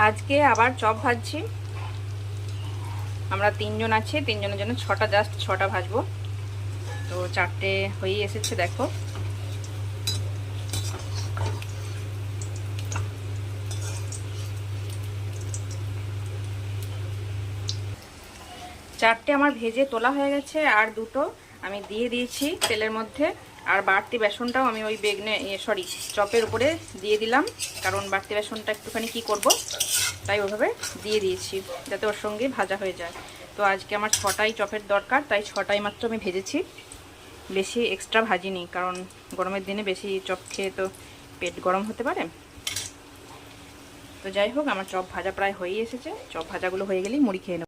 আজকে আবার চপ ভাজছি। আমরা তিনজন আছি, তিনজনের জন্য জাস্ট ছটা ভাজবো। তো চারটে হয়েই এসেছে, দেখো। চারটে আমার ভেজে তোলা হয়ে গেছে, আর দুটো আমি দিয়ে দিয়েছি তেলের মধ্যে। আর বাড়তি বেসনটাও আমি ওই চপের উপরে দিয়ে দিলাম, কারণ বাড়তি বেসনটা একটুখানি কি করব, তাই ওভাবে দিয়ে দিয়েছি যাতে ওর সঙ্গে ভাজা হয়ে যায়। তো আজকে আমার 6টাই চপের দরকার, তাই 6টাই মাত্র আমি ভেজেছি, বেশি এক্সট্রা ভাজিনি, কারণ গরমের দিনে বেশি চপ খেয়ে তো পেট গরম হতে পারে। তো যাই হোক, আমার চপ ভাজা প্রায় হয়েই এসেছে। চপ ভাজাগুলো হয়ে গেলেই মুড়ি খেয়ে নেব।